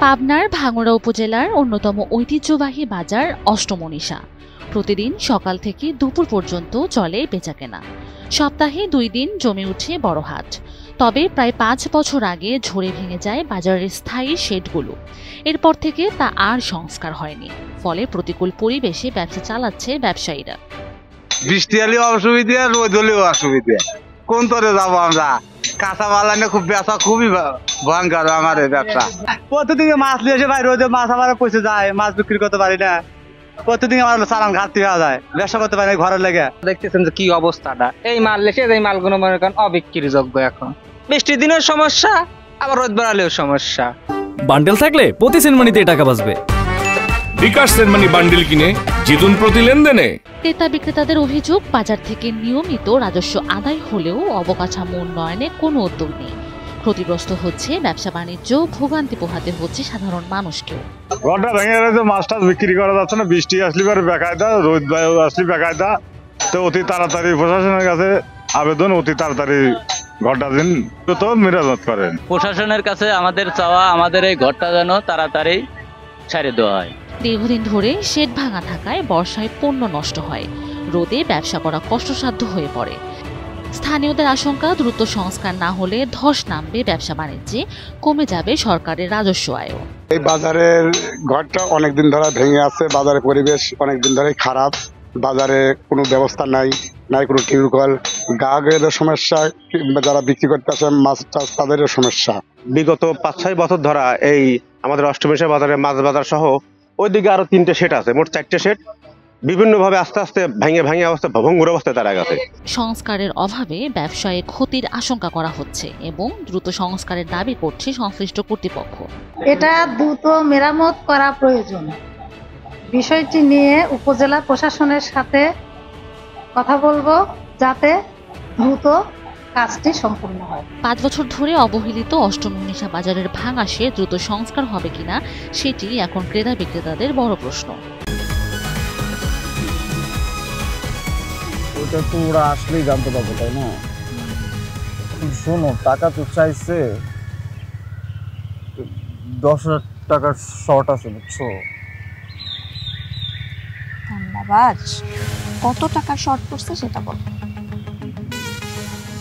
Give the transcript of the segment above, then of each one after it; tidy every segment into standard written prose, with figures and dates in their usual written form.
পাবনার ভাঙ্গুড়া উপজেলার অন্যতম ঐতিহ্যবাহী বাজার অষ্টমনীষা। প্রতিদিন সকাল থেকে দুপুর পর্যন্ত চলে বেচাকেনা। সপ্তাহে 2 দিন জমে উঠে বড় হাট। তবে প্রায় 5 বছর আগে ঝরে ভেঙে যায় বাজারের স্থায়ী শেডগুলো। এরপর থেকে তা আর সংস্কার হয়নি। ফলে প্রতিকূল পরিবেশে ব্যবসা চালাচ্ছে ব্যবসায়ীরা। বৃষ্টি হলেও অসুবিধা, রোদ হলেও অসুবিধা। কোন তরে যাবো আমরা? কাঁচা মাল আনে খুব বেচা খুবই ভয়ঙ্কর আমার ব্যবসা। প্রতিদিন মাছ নিয়ে এসে ভাই রোদে মাছ আমার পয়সা যায়, মাছ বিক্রি করতে পারি না। প্রতিদিন আমার চালান ঘাটতি হয়ে যায়, ব্যবসা করতে পারি না ঘরের লেগে। দেখতেছেন যে কি অবস্থাটা, এই মাল এসে এই মালগুলো মনে করেন অবিক্রিযোগ্য। এখন বৃষ্টির দিনের সমস্যা, আবার রোদ বাড়ালেও সমস্যা। বান্ডেল থাকলে প্রতি সেনমানিতে টাকা বাঁচবে। বিকাশ সেনমানি বান্ডেল কিনে জিতুন প্রতি লেনদেনে। ক্রেতা বিক্রেতাদের অভিযোগ, বাজার থেকে নিয়মিত রাজস্ব আদায় হলেও অবকাঠামো উন্নয়নে কোনো উদ্যোগ নেই। ক্ষতিগ্রস্ত হচ্ছে ব্যবসা বাণিজ্য, ভোগান্তি পোহাতে হচ্ছে সাধারণ মানুষকেও। ঘরটা ভেঙে গেলে মাছ টাছ বিক্রি করা যাচ্ছে না। বৃষ্টি আসলে পরে বেকায়দা, রোদ আসলে বেকায়দা। তো অতি তাড়াতাড়ি প্রশাসনের কাছে আবেদন, অতি তাড়াতাড়ি ঘরটা দিন তো মেরামত করেন। প্রশাসনের কাছে আমাদের চাওয়া, আমাদের এই ঘরটা যেন তাড়াতাড়ি ছেড়ে দেওয়া হয়। দীর্ঘদিন ধরে শেড ভাঙা থাকায় বর্ষায় পণ্য নষ্ট হয়, রোদে ব্যবসা করা কষ্টসাধ্য হয়ে পড়ে। স্থানীয়দের আশঙ্কা, দ্রুত সংস্কার না হলে ধস নামবে ব্যবসা বাণিজ্যে, কমে যাবে সরকারের রাজস্ব আয়ও। এই বাজারের ঘরটা অনেকদিন ধরে ভেঙে আছে। বাজারের পরিবেশ অনেকদিন ধরে খারাপ। বাজারে কোনো ব্যবস্থা নাই কোনো টিউবওয়েল। গ্রাহকের সমস্যা, যারা বিক্রি করতে আসে মাছ টাছ তাদেরও সমস্যা। বিগত 5-6 বছর ধরা এই আমাদের অষ্টমীষা বাজারে মাছ বাজার সহ ওইদিকে আরো 3টে শেড আছে, মোট 4টে শেড বিভিন্নভাবে আস্তে আস্তে ভেঙে অবস্থা ভঙ্গুর অবস্থায় তারা গেছে। সংস্কারের অভাবে ব্যবসায়ে ক্ষতির আশঙ্কা করা হচ্ছে এবং দ্রুত সংস্কারের দাবি করছে সংশ্লিষ্ট কর্তৃপক্ষ। এটা দ্রুত মেরামত করা প্রয়োজন। বিষয়টি নিয়ে উপজেলা প্রশাসনের সাথে কথা বলবো, যাতে দ্রুত কাজটি সম্পূর্ণ হয়। 5 বছর ধরে অবহেলিত অষ্টমনীষা বাজারের ভাঙা শেড দ্রুত সংস্কার হবে কিনা সেটি এখন ক্রেতা বিক্রেতাদের বড় প্রশ্ন। ওটা তো ওরা আসলেই জানতে পারবো, তাই না? শোনো, টাকা তো চাইছে, 10,000 টাকার শর্ট আছে, বুঝছো? ধন্যবাদ। কত টাকা শর্ট পড়ছে সেটা বল।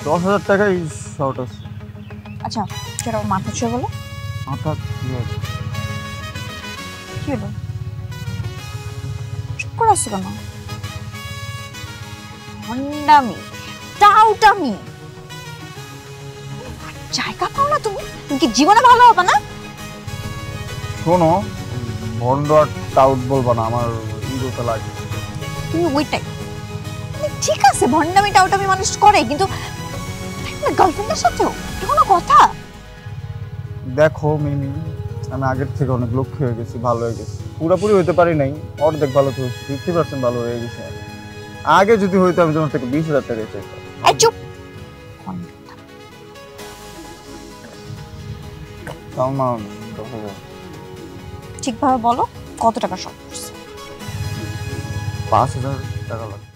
10,000 টাকাই শর্ট আছে। আচ্ছা, সেটা মাথা ছুঁয়ে বলো। মাথা কি হলো? চুপ করে আসছো কেন? ভণ্ডামি, টাউটামি, জায়গা পাও না তুমি? তুমি কি জীবনে ভালো হবে না? শোনো, ভন্ড আর টাউট বলবা না, আমার ইগোটা লাগে। তুমি ওইটাই ঠিক আছে, ভণ্ডামি টাউটামি মানুষ করে, কিন্তু গার্লফ্রেন্ডের সাথেও কোনো কথা। দেখো মিমি, আমি আগের থেকে অনেক লক্ষ্য হয়ে গেছি, ভালো হয়ে গেছি। পুরোপুরি হইতে পারি নাই, অর্ধেক ভালো তো 50% ভালো হয়ে গেছে। আগে যদি হইতো আমি তোমার থেকে 20,000 টাকা চাইতাম। চুপ। ঠিকভাবে বলো, কত টাকা শর্ট পড়ছে? 5,000 টাকা লাগবে।